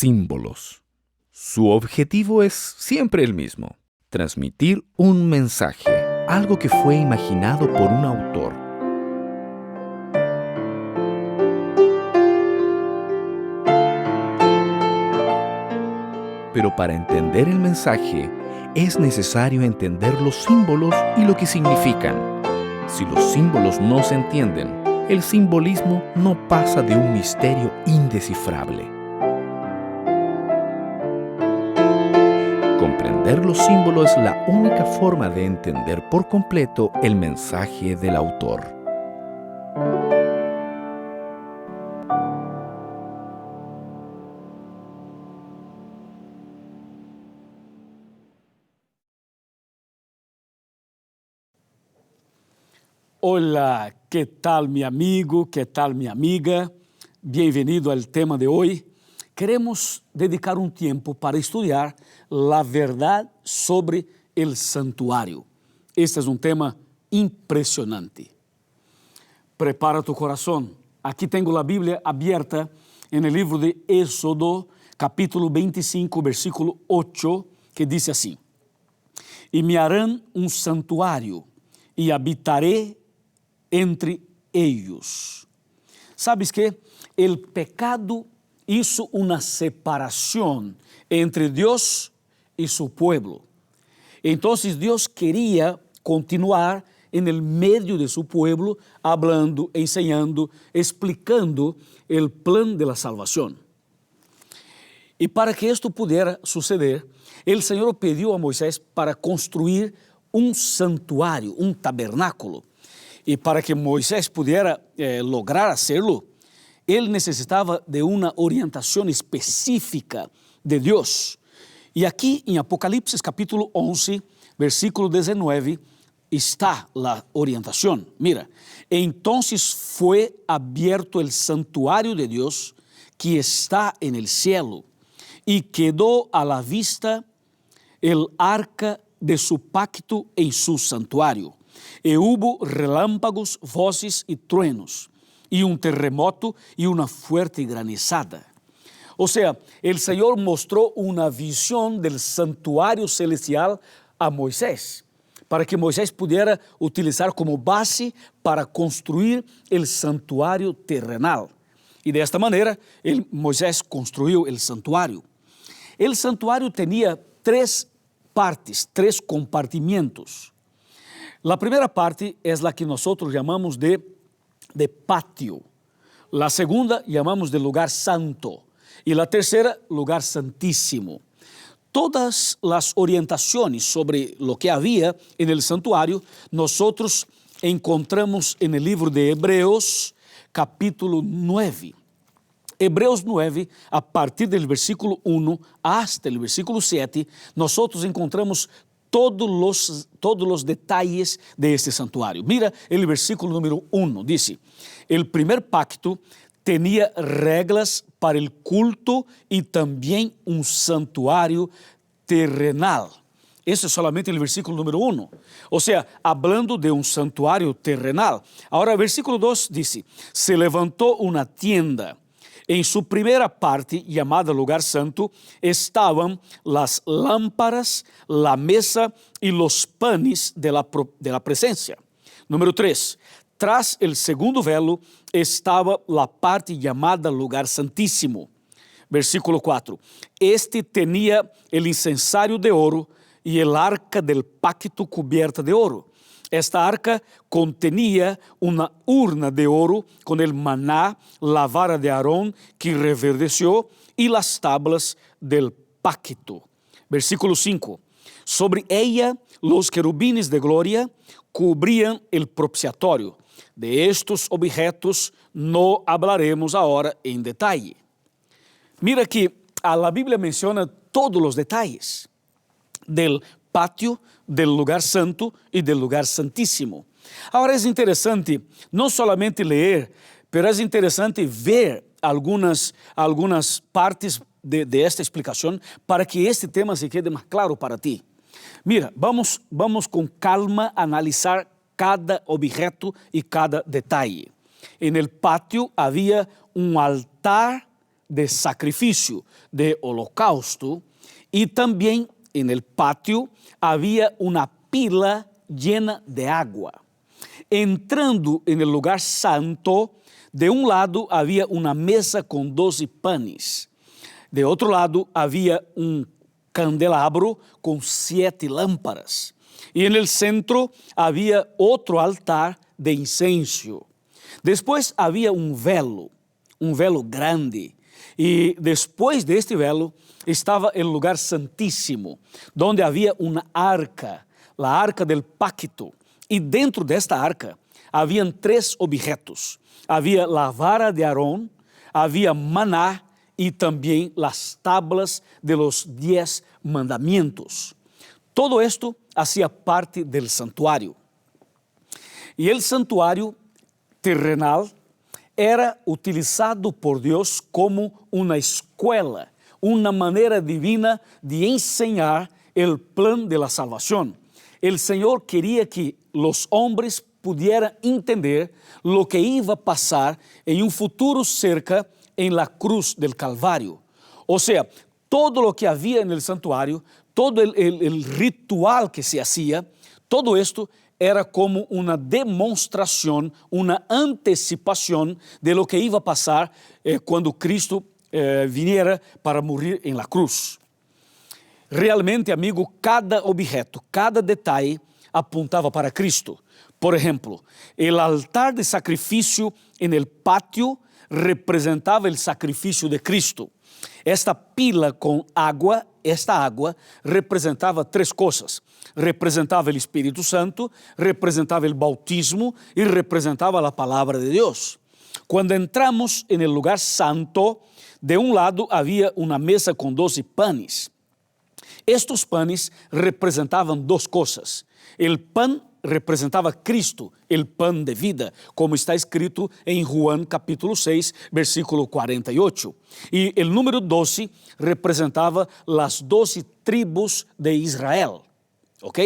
símbolos. Su objetivo es siempre el mismo: transmitir un mensaje, algo que fue imaginado por un autor. Pero para entender el mensaje, es necesario entender los símbolos y lo que significan. Si los símbolos no se entienden, el simbolismo no pasa de un misterio indescifrable. Comprender los símbolos es la única forma de entender por completo el mensaje del autor. Hola, ¿qué tal mi amigo? ¿Qué tal mi amiga? Bienvenido al tema de hoy. Queremos dedicar un tiempo para estudiar la verdad sobre el santuario. Este es un tema impresionante. Prepara tu corazón. Aquí tengo la Biblia abierta en el libro de Éxodo, capítulo 25, versículo 8, que dice así: Y me harán un santuario y habitaré entre ellos. ¿Sabes qué? El pecado hizo una separación entre Dios y su pueblo. Entonces Dios quería continuar en el medio de su pueblo, hablando, enseñando, explicando el plan de la salvación. Y para que esto pudiera suceder, el Señor pidió a Moisés para construir un santuario, un tabernáculo. Y para que Moisés pudiera lograr hacerlo, él necesitaba de una orientación específica de Dios. Y aquí en Apocalipsis capítulo 11, versículo 19, está la orientación. Mira, entonces fue abierto el santuario de Dios que está en el cielo, y quedó a la vista el arca de su pacto en su santuario. E hubo relámpagos, voces y truenos, y un terremoto y una fuerte granizada. O sea, el Señor mostró una visión del santuario celestial a Moisés, para que Moisés pudiera utilizar como base para construir el santuario terrenal. Y de esta manera, Moisés construyó el santuario. El santuario tenía tres partes, tres compartimentos. La primera parte es la que nosotros llamamos de patio. La segunda llamamos de lugar santo. Y la tercera, lugar santísimo. Todas las orientaciones sobre lo que había en el santuario, nosotros encontramos en el libro de Hebreos, capítulo 9. Hebreos 9, a partir del versículo 1 hasta el versículo 7, nosotros encontramos todos los detalles de este santuario. Mira el versículo número 1, dice: el primer pacto tenía reglas para el culto y también un santuario terrenal. Eso es solamente el versículo número 1. O sea, hablando de un santuario terrenal. Ahora el versículo 2 dice: se levantó una tienda. En su primera parte, llamada lugar santo, estaban las lámparas, la mesa y los panes de la presencia. Número 3, tras el segundo velo estaba la parte llamada lugar santísimo. Versículo 4, este tenía el incensario de oro y el arca del pacto cubierta de oro. Esta arca contenía una urna de oro con el maná, la vara de Aarón que reverdeció y las tablas del pacto. Versículo 5. Sobre ella los querubines de gloria cubrían el propiciatorio. De estos objetos no hablaremos ahora en detalle. Mira que la Biblia menciona todos los detalles del patio, del lugar santo y del lugar santísimo. Ahora es interesante no solamente leer, pero es interesante ver algunas partes de esta explicación para que este tema se quede más claro para ti. Mira, vamos con calma a analizar cada objeto y cada detalle. En el patio había un altar de sacrificio, de holocausto, y también en el patio había una pila llena de agua. Entrando en el lugar santo, de un lado había una mesa con 12 panes. De otro lado había un candelabro con 7 lámparas. Y en el centro había otro altar de incienso. Después había un velo grande. Y después de este velo estaba el lugar santísimo, donde había una arca, la arca del pacto. Y dentro de esta arca habían 3 objetos. Había la vara de Aarón, había maná y también las tablas de los 10 mandamientos. Todo esto hacía parte del santuario. Y el santuario terrenal era utilizado por Dios como una escuela, una manera divina de enseñar el plan de la salvación. El Señor quería que los hombres pudieran entender lo que iba a pasar en un futuro cerca en la cruz del Calvario. O sea, todo lo que había en el santuario, todo el ritual que se hacía, todo esto era como una demostración, una anticipación de lo que iba a pasar cuando Cristo viniera para morir en la cruz. Realmente, amigo, cada objeto, cada detalle apuntava para Cristo. Por ejemplo, el altar de sacrificio en el patio representaba el sacrificio de Cristo. Esta pila con agua, esta agua representava 3 cosas. Representava el Espíritu Santo, representava el bautismo y representava la palabra de Dios. Cuando entramos en el lugar santo, de un lado había una mesa con 12 panes. Estos panes representavam 2 cosas. El pan representava Cristo, el pan de vida, como está escrito en Juan capítulo 6, versículo 48. Y el número 12 representava las 12 tribus de Israel. ¿Ok?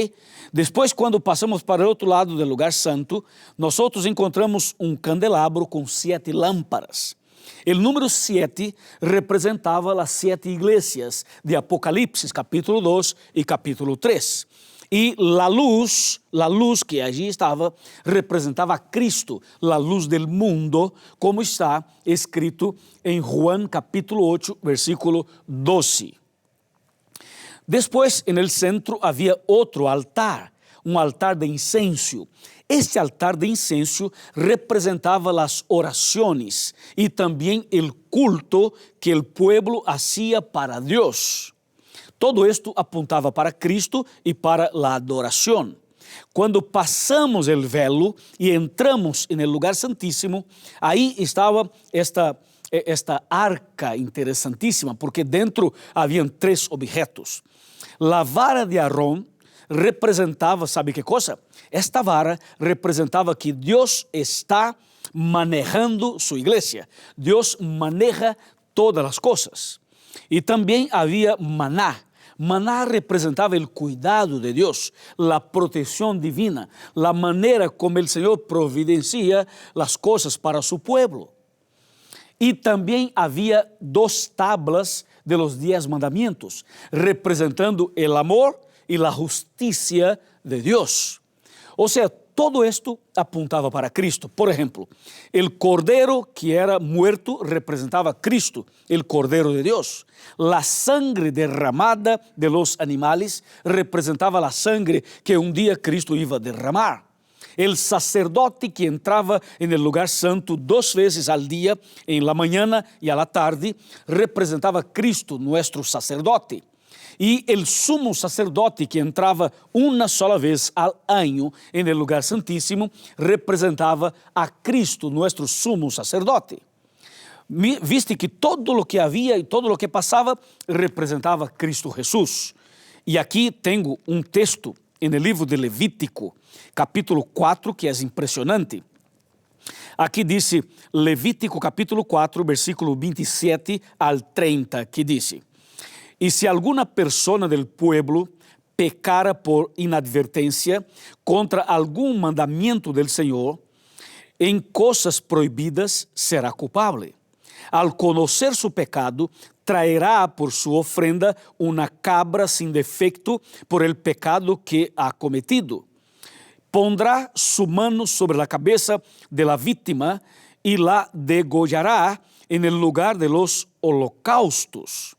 Después, cuando pasamos para el otro lado del lugar santo, nosotros encontramos un candelabro con 7 lámparas. El número 7 representava las 7 iglesias de Apocalipsis, capítulo 2 y capítulo 3. Y la luz que allí estaba, representava a Cristo, la luz del mundo, como está escrito en Juan capítulo 8, versículo 12. Después, en el centro había otro altar, un altar de incienso. Este altar de incienso representava las oraciones y también el culto que el pueblo hacía para Dios. Todo esto apuntava para Cristo y para la adoración. Cuando pasamos el velo y entramos en el lugar santísimo, ahí estaba esta arca interesantísima, porque dentro habían 3 objetos. La vara de Aarón representava, ¿sabe qué cosa? Esta vara representava que Dios está manejando su iglesia. Dios maneja todas las cosas. Y también había maná. Maná representava el cuidado de Dios, la protección divina, la manera como el Señor providencia las cosas para su pueblo. Y también había 2 tablas de los 10 mandamientos, representando el amor y la justicia de Dios. O sea, todo esto apuntava para Cristo. Por ejemplo, el cordero que era muerto representava a Cristo, el cordero de Dios. La sangre derramada de los animales representava la sangre que un día Cristo iba a derramar. El sacerdote que entraba en el lugar santo 2 veces al día, en la mañana y a la tarde, representava a Cristo, nuestro sacerdote. Y el sumo sacerdote que entrava una sola vez al año en el lugar santísimo representava a Cristo, nuestro sumo sacerdote. Viste que todo lo que había y todo lo que pasaba representava a Cristo Jesús. Y aquí tengo un texto en el libro de Levítico, capítulo 4, que es impresionante. Aquí dice Levítico capítulo 4, versículo 27 al 30, que dice: y si alguna persona del pueblo pecara por inadvertencia contra algún mandamiento del Señor, en cosas prohibidas será culpable. Al conocer su pecado, traerá por su ofrenda una cabra sin defecto por el pecado que ha cometido. Pondrá su mano sobre la cabeza de la víctima y la degollará en el lugar de los holocaustos.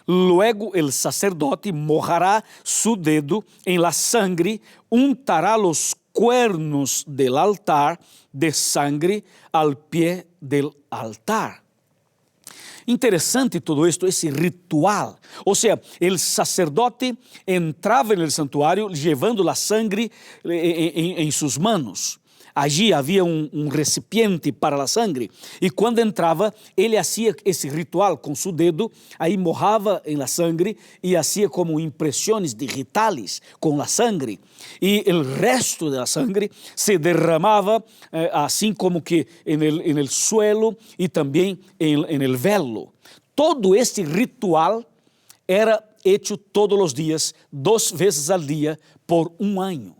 Luego el sacerdote mojará su dedo en la sangre, untará los cuernos del altar de sangre al pie del altar. Interesante todo esto, ese ritual. O sea, el sacerdote entraba en el santuario llevando la sangre en sus manos. Allí había un recipiente para la sangre. Y cuando entraba, él hacía ese ritual con su dedo, ahí mojaba en la sangre y hacía como impresiones digitales con la sangre. Y el resto de la sangre se derramaba así como que en el suelo y también en el velo. Todo este ritual era hecho todos los días, 2 veces al día, por un año.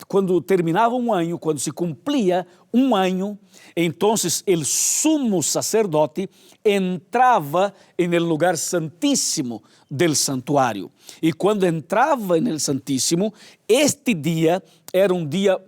Quando terminava um ano, quando se cumpria um ano, então el sumo sacerdote entrava en el lugar santíssimo del santuário. E quando entrava en el santíssimo, este dia era um dia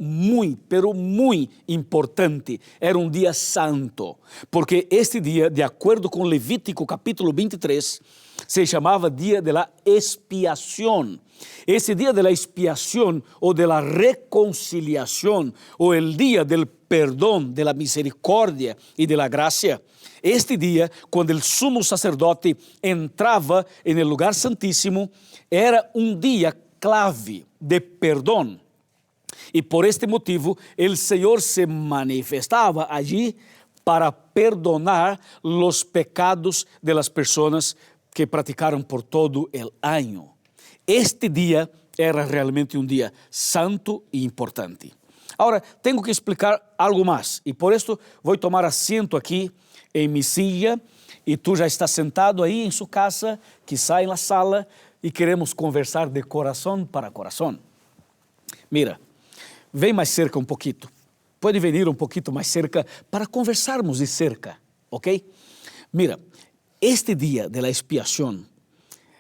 pero muy importante, era um dia santo, porque este dia, de acordo com Levítico capítulo 23, se chamava dia de la expiación. Ese día de la expiación o de la reconciliación o el día del perdón, de la misericordia y de la gracia. Este día, cuando el sumo sacerdote entraba en el lugar santísimo, era un día clave de perdón. Y por este motivo, el Señor se manifestaba allí para perdonar los pecados de las personas que praticaram por todo el año. Este dia era realmente um dia santo e importante. Agora, tenho que explicar algo mais, e por isso vou tomar assento aqui em minha silla, e tu já estás sentado aí em sua casa, quizá na sala, e queremos conversar de coração para coração. Mira, vem mais cerca um pouquinho. Pode vir um pouquinho mais cerca para conversarmos de cerca, ok? Mira, este dia de la expiação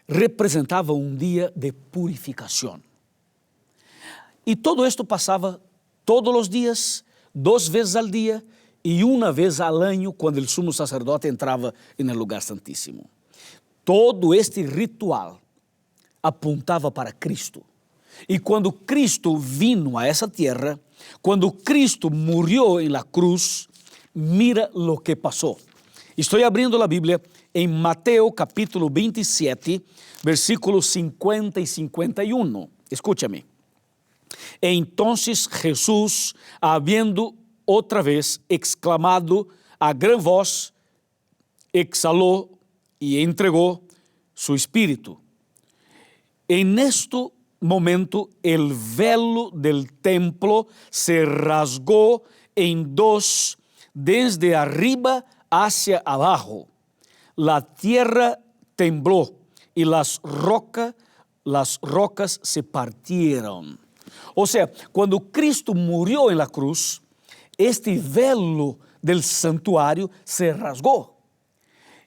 representava um dia de purificação. E todo esto passava todos os dias, 2 vezes al dia e 1 vez al año, quando o sumo sacerdote entrava no lugar santíssimo. Todo este ritual apontava para Cristo. E quando Cristo vino a essa terra, quando Cristo morreu na cruz, mira lo que passou. Estou abrindo a Bíblia em Mateus capítulo 27, versículos 50 e 51. Escúchame. Entonces Jesús, habiendo otra vez exclamado a gran voz, exhaló y entregó su espíritu. En este momento el velo del templo se rasgó en 2 desde arriba hacia abajo. La tierra tembló y las rocas se partieron. O sea, cuando Cristo murió en la cruz, este velo del santuario se rasgó,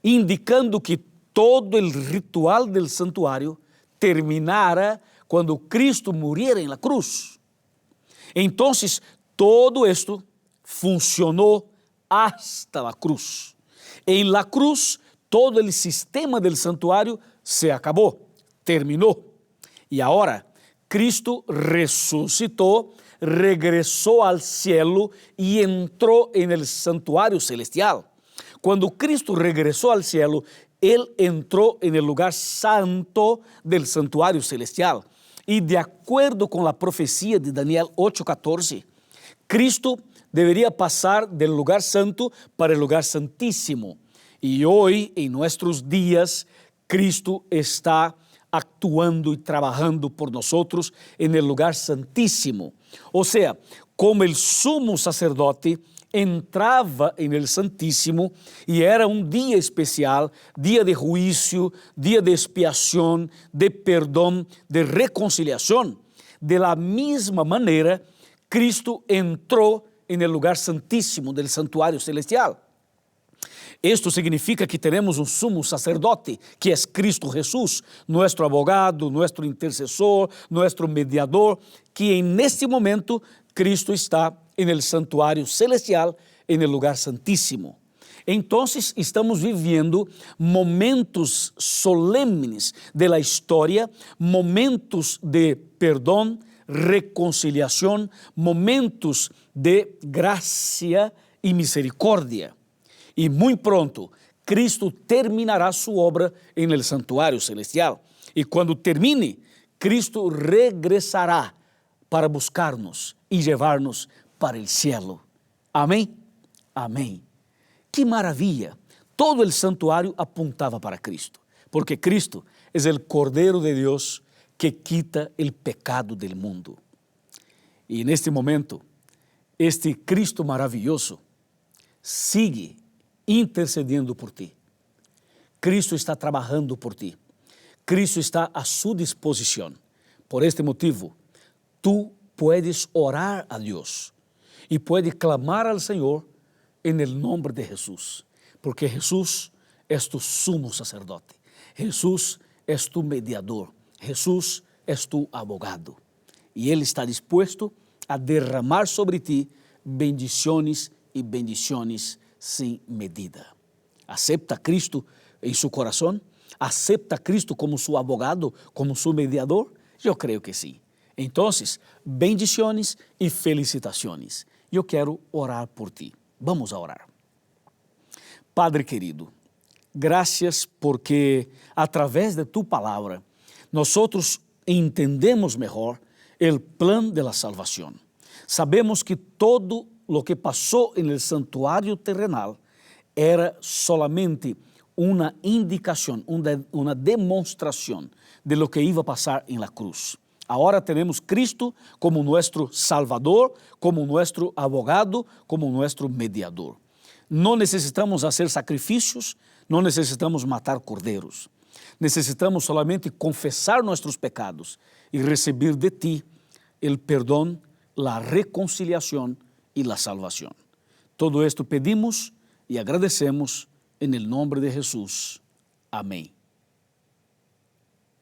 indicando que todo el ritual del santuario terminara cuando Cristo muriera en la cruz. Entonces, todo esto funcionó hasta la cruz. En la cruz, todo el sistema del santuario se acabó, terminó. Y ahora, Cristo resucitó, regresó al cielo y entró en el santuario celestial. Cuando Cristo regresó al cielo, Él entró en el lugar santo del santuario celestial. Y de acuerdo con la profecía de Daniel 8:14, Cristo debería pasar del lugar santo para el lugar santísimo. Y hoy, en nuestros días, Cristo está actuando y trabajando por nosotros en el lugar santísimo. O sea, como el sumo sacerdote entrava en el santísimo y era un día especial, día de juicio, día de expiación, de perdón, de reconciliación. De la misma manera, Cristo entró en el lugar santísimo del santuario celestial. Esto significa que tenemos un sumo sacerdote, que es Cristo Jesús, nuestro abogado, nuestro intercesor, nuestro mediador, que en este momento Cristo está en el santuario celestial, en el lugar santísimo. Entonces estamos viviendo momentos solemnes de la historia, momentos de perdón, reconciliación, momentos de gracia y misericordia. Y muy pronto Cristo terminará su obra en el santuario celestial. Y cuando termine, Cristo regresará para buscarnos y llevarnos para el cielo. Amén. Amén. ¡Qué maravilla! Todo el santuario apuntaba para Cristo, porque Cristo es el Cordero de Dios que quita el pecado del mundo. Y en este momento, este Cristo maravilloso sigue intercediendo por ti. Cristo está trabajando por ti. Cristo está a su disposición. Por este motivo, tú puedes orar a Dios y puedes clamar al Señor en el nombre de Jesús, porque Jesús es tu sumo sacerdote. Jesús es tu mediador. Jesús es tu abogado. Y Él está dispuesto a derramar sobre ti bendiciones y bendiciones sin medida. ¿Acepta a Cristo en su corazón? ¿Acepta a Cristo como su abogado, como su mediador? Yo creo que sí. Entonces, bendiciones y felicitaciones. Yo quiero orar por ti. Vamos a orar. Padre querido, gracias porque a través de tu palabra nosotros entendemos mejor el plan de la salvación. Sabemos que todo lo que pasó en el santuario terrenal era solamente una indicación, una demostración de lo que iba a pasar en la cruz. Ahora tenemos Cristo como nuestro Salvador, como nuestro abogado, como nuestro mediador. No necesitamos hacer sacrificios, no necesitamos matar corderos. Necesitamos solamente confesar nuestros pecados y recibir de ti el perdón, la reconciliación y la salvación. Todo esto pedimos y agradecemos en el nombre de Jesús. Amén.